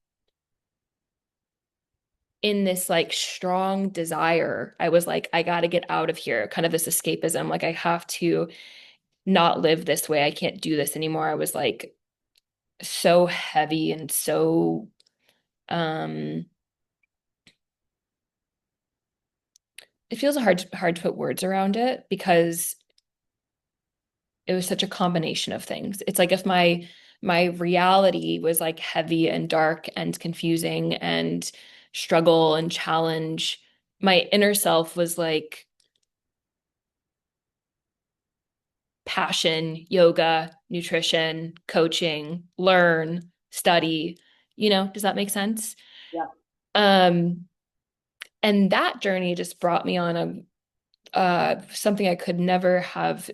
in this like strong desire. I was like, I got to get out of here, kind of this escapism. Like, I have to not live this way. I can't do this anymore. I was like so heavy and so um it feels hard to put words around it because it was such a combination of things. It's like if my reality was like heavy and dark and confusing and struggle and challenge, my inner self was like passion, yoga, nutrition, coaching, learn, study. Does that make sense? Yeah. Um, and that journey just brought me on a something I could never have.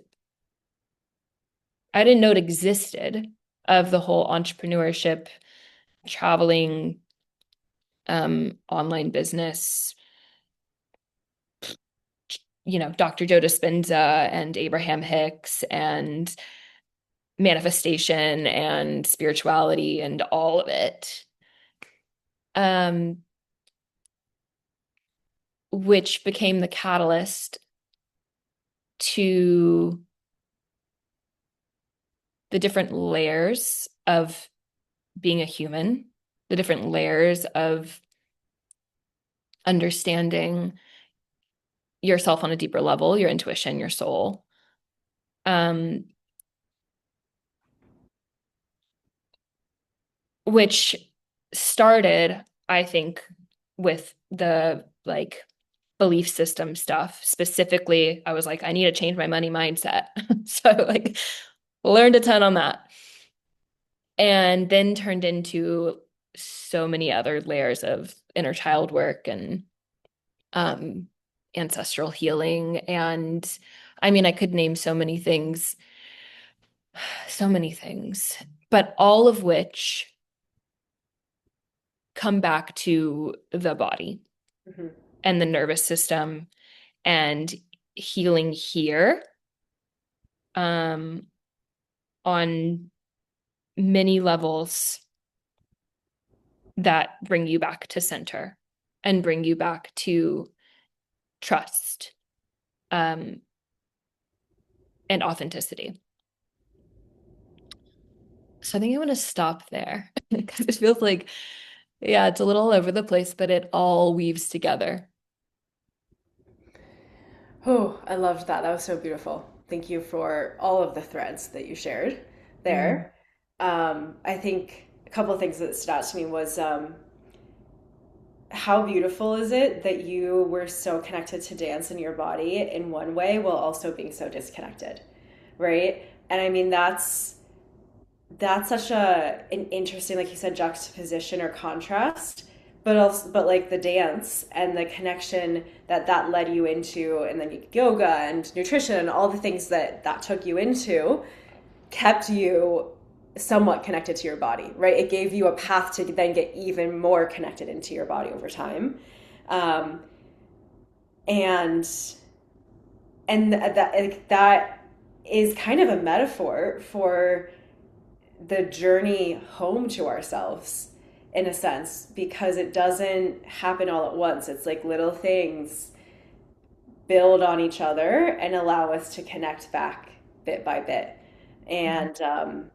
I didn't know it existed, of the whole entrepreneurship, traveling, online business, Dr. Joe Dispenza and Abraham Hicks and manifestation and spirituality and all of it. Um, which became the catalyst to the different layers of being a human, the different layers of understanding yourself on a deeper level, your intuition, your soul. Um, which started, I think, with the like belief system stuff. Specifically, I was like, I need to change my money mindset. So like learned a ton on that. And then turned into so many other layers of inner child work and um ancestral healing. And I mean, I could name so many things, but all of which come back to the body Hmm. and the nervous system and healing here, um, on many levels that bring you back to center and bring you back to trust, um, and authenticity. So I think I want to stop there because it feels like, yeah, it's a little all over the place, but it all weaves together. Oh, I loved that. That was so beautiful. Thank you for all of the threads that you shared Mm. there. I think a couple of things that stood out to me was how beautiful is it that you were so connected to dance in your body in one way while also being so disconnected, right? And I mean, that's that's such an interesting, like you said, juxtaposition or contrast, but also, but like the dance and the connection that that led you into, and then yoga and nutrition and all the things that that took you into kept you somewhat connected to your body, right? It gave you a path to then get even more connected into your body over time. Um, and that is kind of a metaphor for the journey home to ourselves in a sense, because it doesn't happen all at once. It's like little things build on each other and allow us to connect back bit by bit. Mhm. And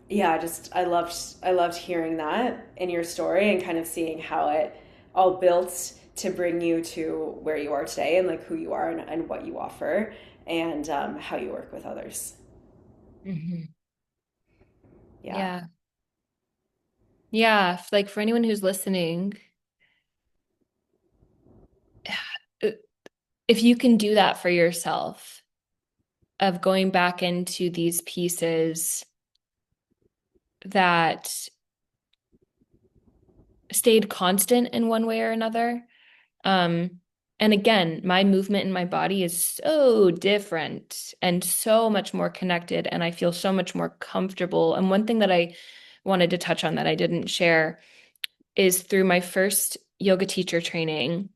yeah, just I loved hearing that in your story and kind of seeing how it all built to bring you to where you are today, and like who you are, and what you offer, and how you work with others. Mhm. Yeah. Yeah. Yeah. Like for anyone who's listening, if you can do that for yourself, of going back into these pieces that stayed constant in one way or another. Um, and again, my movement in my body is so different and so much more connected, and I feel so much more comfortable. And one thing that I wanted to touch on that I didn't share is through my first yoga teacher training,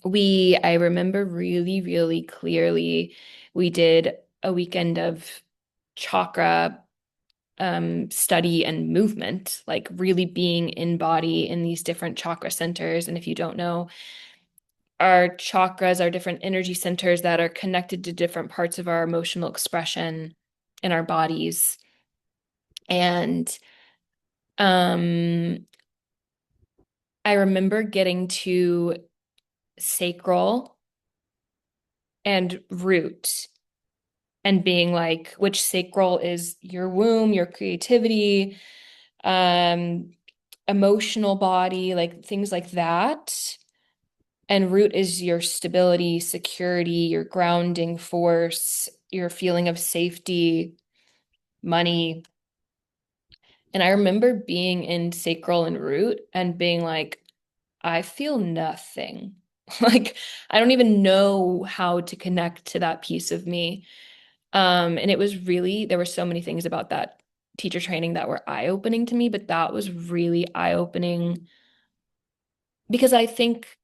I remember really, really clearly, we did a weekend of chakra study and movement, like really being in body in these different chakra centers. And if you don't know, our chakras are different energy centers that are connected to different parts of our emotional expression in our bodies. And um, I remember getting to sacral and root and being like, which sacral is your womb, your creativity, um, emotional body, like things like that. And root is your stability, security, your grounding force, your feeling of safety, money. And I remember being in sacral and root and being like, I feel nothing. Like, I don't even know how to connect to that piece of me. And it was really, there were so many things about that teacher training that were eye-opening to me, but that was really eye-opening because I think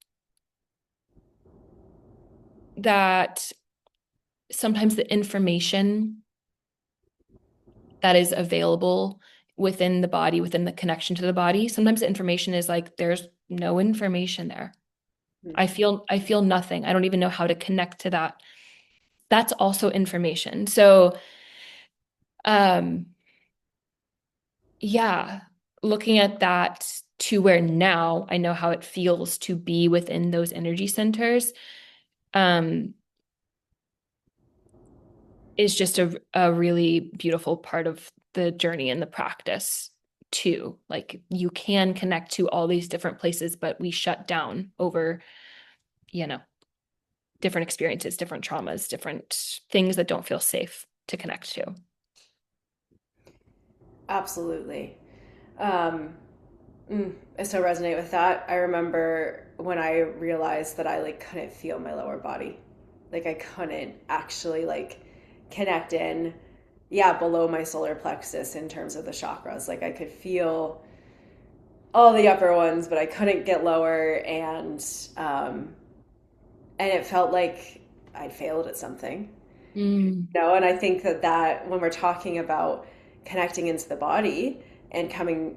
that sometimes the information that is available within the body, within the connection to the body, sometimes the information is like, there's no information there. I feel nothing. I don't even know how to connect to that. That's also information. So, um, yeah, looking at that to where now I know how it feels to be within those energy centers, um, is just a really beautiful part of the journey and the practice too. Like you can connect to all these different places, but we shut down over, you know, different experiences, different traumas, different things that don't feel safe to connect to. Absolutely. Um, I so resonate with that. I remember when I realized that I like couldn't feel my lower body. Like I couldn't actually like connect in, yeah, below my solar plexus in terms of the chakras. Like I could feel all the upper ones, but I couldn't get lower, um, and it felt like I'd failed at something. Mm, And I think that when we're talking about connecting into the body and coming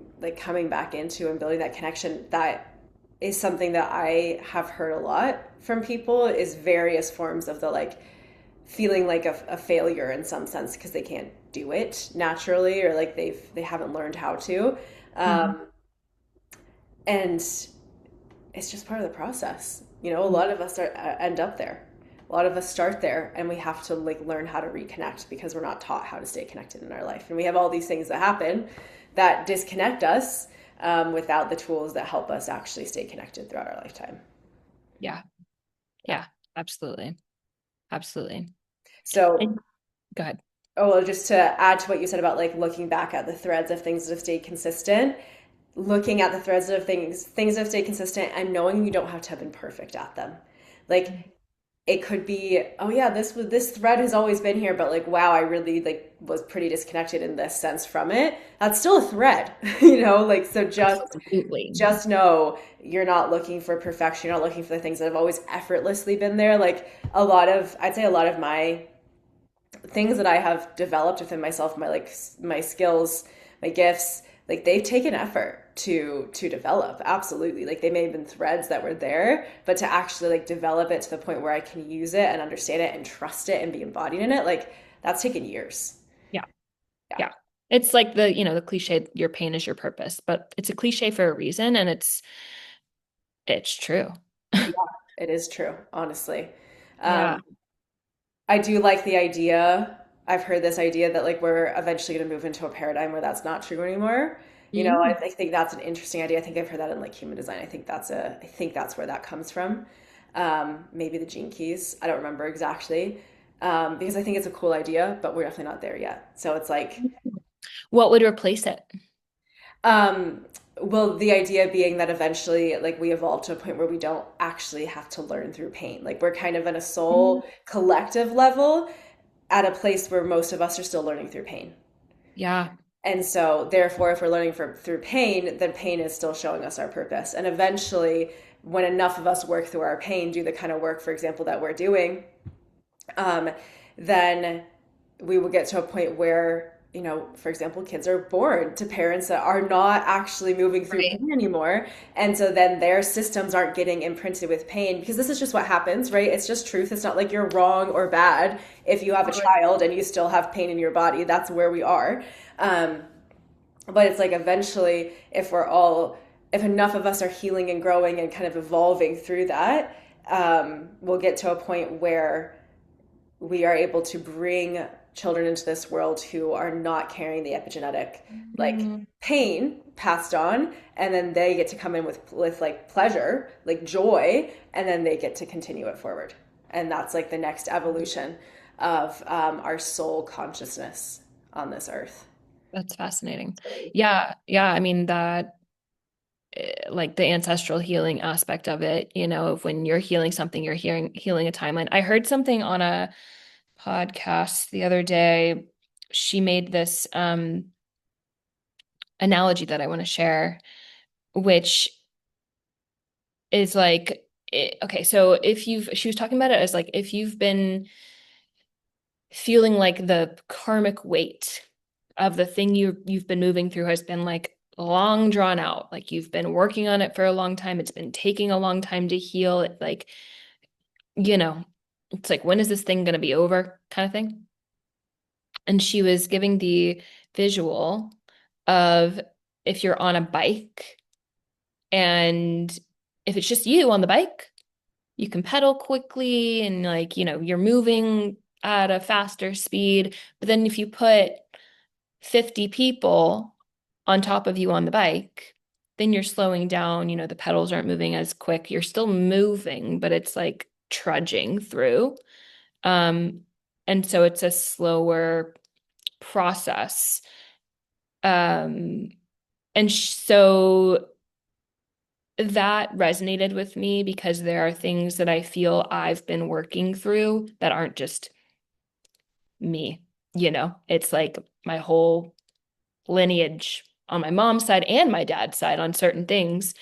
back into and building that connection, that is something that I have heard a lot from people, is various forms of the like feeling like a failure in some sense because they can't do it naturally, or like they haven't learned how to, mhm, um, and it's just part of the process. A mhm. lot of us end up there. A lot of us start there, and we have to like learn how to reconnect because we're not taught how to stay connected in our life, and we have all these things that happen that disconnect us, without the tools that help us actually stay connected throughout our lifetime. Yeah, Yeah. yeah, absolutely. Absolutely. So, And go ahead. Oh, well, just to add to what you said about like looking back at the threads of things that have stayed consistent, looking at the threads of things that have stayed consistent and knowing you don't have to have been perfect at them. Like it could be, oh yeah, this thread has always been here, but like wow, I really like was pretty disconnected in this sense from it. That's still a thread, you know? Like so Absolutely. just know you're not looking for perfection. You're not looking for the things that have always effortlessly been there. Like I'd say a lot of my things that I have developed within myself, my like my skills, my gifts, like they've taken effort to develop. Absolutely. Like they may have been threads that were there, but to actually like develop it to the point where I can use it and understand it and trust it and be embodied in it, like that's taken years. Yeah. Yeah. Yeah. It's like the cliche, your pain is your purpose, but it's a cliche for a reason and it's true. Yeah, it is true, honestly. Yeah. Um, I do like the idea. I've heard this idea that like we're eventually going to move into a paradigm where that's not true anymore. You know, Mm. I think that's an interesting idea. I think I've heard that in like human design. I think that's where that comes from. Maybe the gene keys. I don't remember exactly. Because I think it's a cool idea, but we're definitely not there yet. So it's like, What would replace it? um, well, the idea being that eventually, like, we evolve to a point where we don't actually have to learn through pain. Like, we're kind of in a Mm. soul collective level at a place where most of us are still learning through pain. Yeah. And so, therefore, if we're learning through pain, then pain is still showing us our purpose. And eventually, when enough of us work through our pain, do the kind of work, for example, that we're doing, um, then we will get to a point where, you know, for example, kids are born to parents that are not actually moving through Right. pain anymore. And so then their systems aren't getting imprinted with pain because this is just what happens, right? It's just truth. It's not like you're wrong or bad if you have a child and you still have pain in your body. That's where we are. Um, but it's like eventually, if enough of us are healing and growing and kind of evolving through that, we'll get to a point where we are able to bring children into this world who are not carrying the epigenetic like Mm. pain passed on, and then they get to come in with like pleasure, like joy, and then they get to continue it forward. And that's like the next evolution of our soul consciousness on this earth. That's fascinating. Yeah. Yeah. I mean, that like the ancestral healing aspect of it, of when you're healing something, you're healing a timeline. I heard something on a podcast the other day. She made this analogy that I want to share, which is like, okay, so she was talking about it as like if you've been feeling like the karmic weight of the thing you've been moving through has been like long drawn out, like you've been working on it for a long time, it's been taking a long time to heal it, like, you know, it's like when is this thing going to be over kind of thing. And she was giving the visual of if you're on a bike and if it's just you on the bike, you can pedal quickly and like, you're moving at a faster speed. But then if you put 50 people on top of you on the bike, then you're slowing down, the pedals aren't moving as quick. You're still moving, but it's like trudging through. Um, and so it's a slower process. Um, and so that resonated with me because there are things that I feel I've been working through that aren't just me, it's like my whole lineage on my mom's side and my dad's side on certain things,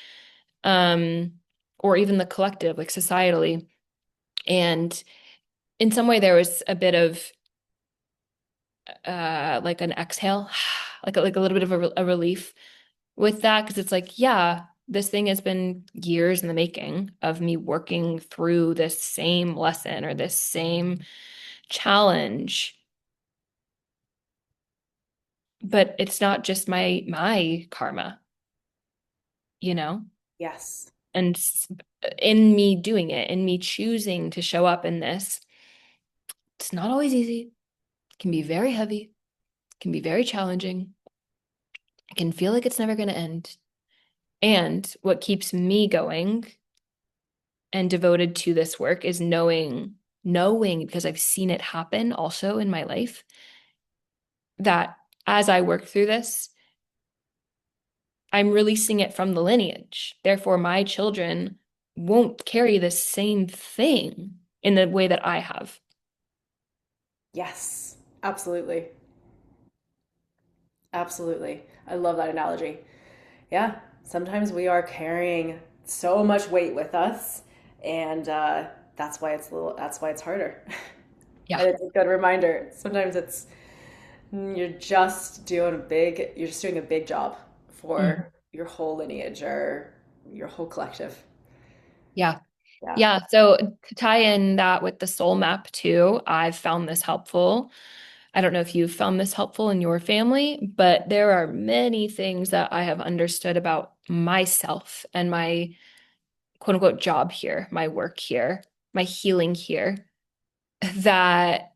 um, or even the collective, like societally. And in some way, there was a bit of like an exhale, like a little bit of a relief with that because it's like, yeah, this thing has been years in the making of me working through this same lesson or this same challenge. But it's not just my karma, you know? Yes. And in me doing it, in me choosing to show up in this, it's not always easy. It can be very heavy, it can be very challenging. It can feel like it's never going to end. And what keeps me going and devoted to this work is knowing because I've seen it happen also in my life, that as I work through this, I'm releasing it from the lineage. Therefore, my children won't carry the same thing in the way that I have. Yes, absolutely. Absolutely. I love that analogy. Yeah, sometimes we are carrying so much weight with us, and that's why it's harder. Yeah. And it's a good reminder. Sometimes it's you're just doing a big job Mhm. for your whole lineage or your whole collective. Yeah. Yeah. Yeah. So to tie in that with the soul map too, I've found this helpful. I don't know if you've found this helpful in your family, but there are many things that I have understood about myself and my quote unquote job here, my work here, my healing here, that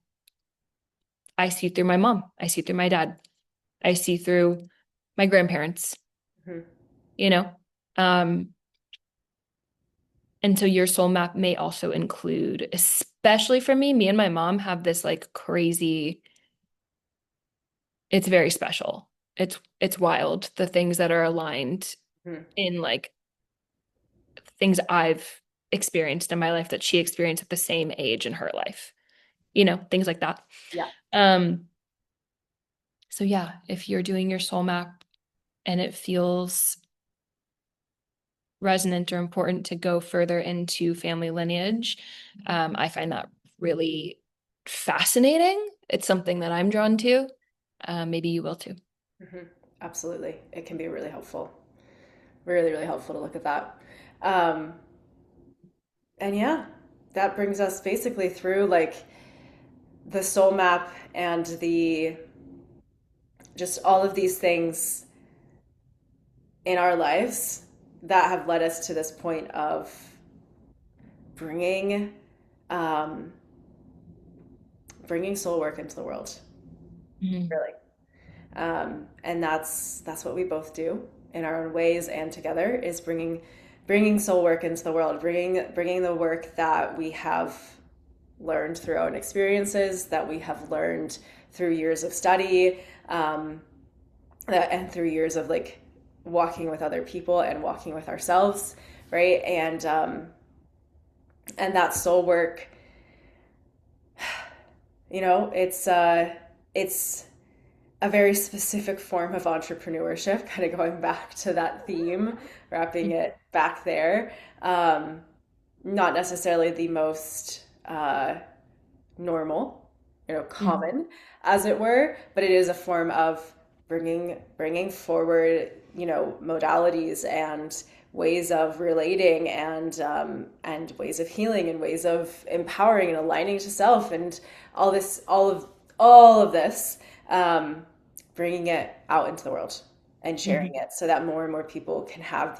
I see through my mom. I see through my dad. I see through my grandparents, Mhm. you know? Um, and so your soul map may also include, especially for me, me and my mom have this like crazy, it's very special. It's wild, the things that are aligned Mhm. in like things I've experienced in my life that she experienced at the same age in her life. Things like that. Yeah. Um, so yeah, if you're doing your soul map and it feels resonant or important to go further into family lineage, I find that really fascinating. It's something that I'm drawn to. Maybe you will too. Mhm. Absolutely. It can be really helpful. Really, really helpful to look at that. Um, and yeah, that brings us basically through like the soul map and the just all of these things in our lives that have led us to this point of bringing um, bringing soul work into the world, Mhm. really. And that's what we both do in our own ways and together is bringing soul work into the world, bringing the work that we have learned through our own experiences, that we have learned through years of study, um, and through years of like walking with other people and walking with ourselves, right? And that soul work, it's a very specific form of entrepreneurship, kind of going back to that theme, wrapping it back there. Um, Not necessarily the most normal, Mhm. common, as it were, but it is a form of bringing forward, modalities and ways of relating and ways of healing and ways of empowering and aligning to self and all of this, um, bringing it out into the world and sharing Mhm. it so that more and more people can have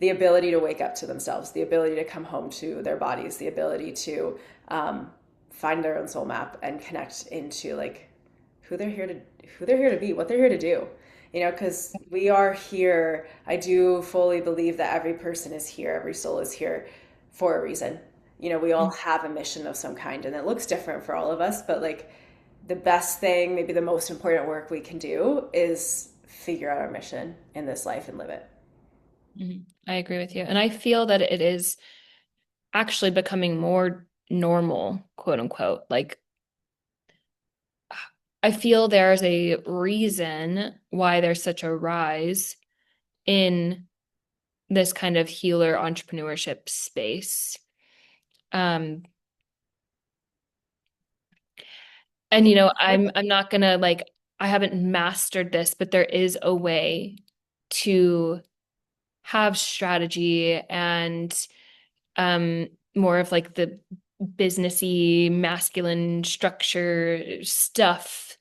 the ability to wake up to themselves, the ability to come home to their bodies, the ability to um, find their own soul map and connect into like who they're here to who they're here to be, what they're here to do. Because we are here. I do fully believe that every person is here, every soul is here for a reason. We all have a mission of some kind, and it looks different for all of us. But like the best thing, maybe the most important work we can do is figure out our mission in this life and live it. Mhm. I agree with you. And I feel that it is actually becoming more normal, quote unquote. Like, I feel there's a reason why there's such a rise in this kind of healer entrepreneurship space. Um, and I'm not gonna like I haven't mastered this, but there is a way to have strategy and more of like the businessy masculine structure stuff.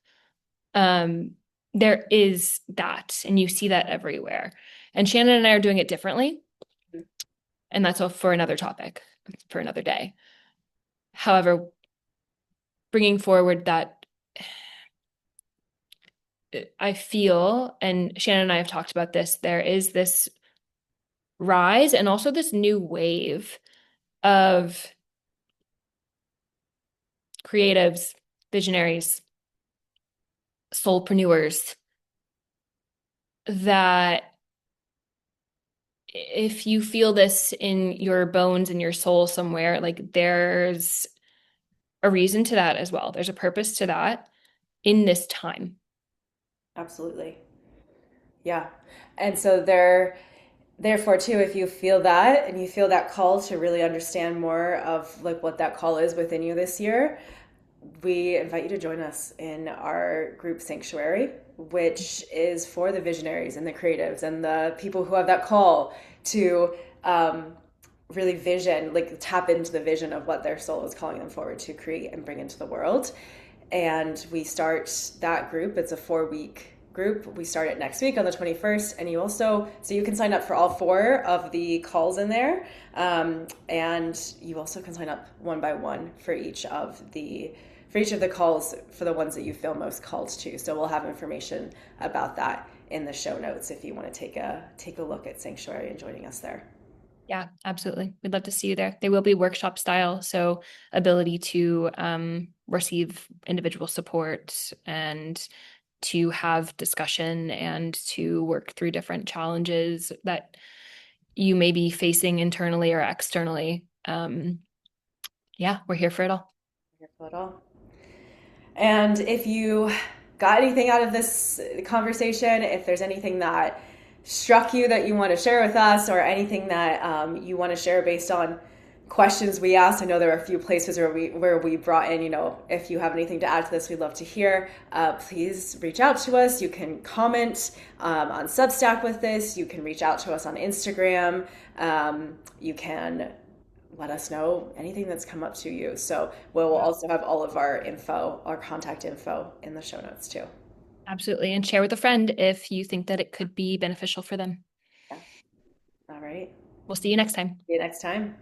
um there is that, and you see that everywhere, and Shannon and I are doing it differently, and that's all for another topic, for another day. However, bringing forward that, I feel, and Shannon and I have talked about this, there is this rise and also this new wave of creatives, visionaries, soulpreneurs that if you feel this in your bones and your soul somewhere, like there's a reason to that as well. There's a purpose to that in this time. Absolutely. Yeah. And so therefore too, if you feel that and you feel that call to really understand more of like what that call is within you this year, we invite you to join us in our group Sanctuary, which is for the visionaries and the creatives and the people who have that call to really vision, like tap into the vision of what their soul is calling them forward to create and bring into the world. And we start that group. It's a 4 week group. We start it next week on the 21st. And you also, so you can sign up for all 4 of the calls in there. And you also can sign up one by one for each of the calls for the ones that you feel most called to. So we'll have information about that in the show notes if you want to take a look at Sanctuary and joining us there. Yeah, absolutely. We'd love to see you there. They will be workshop style, so ability to receive individual support and to have discussion and to work through different challenges that you may be facing internally or externally. Yeah, we're here for it all. Wonderful at all. And if you got anything out of this conversation, if there's anything that struck you that you want to share with us, or anything that you want to share based on questions we asked, I know there are a few places where we brought in, if you have anything to add to this, we'd love to hear. Please reach out to us. You can comment on Substack with this. You can reach out to us on Instagram. You can let us know anything that's come up to you. So we'll also have all of our info, our contact info in the show notes too. Absolutely. And share with a friend if you think that it could be beneficial for them. Yeah. All right. We'll see you next time. See you next time.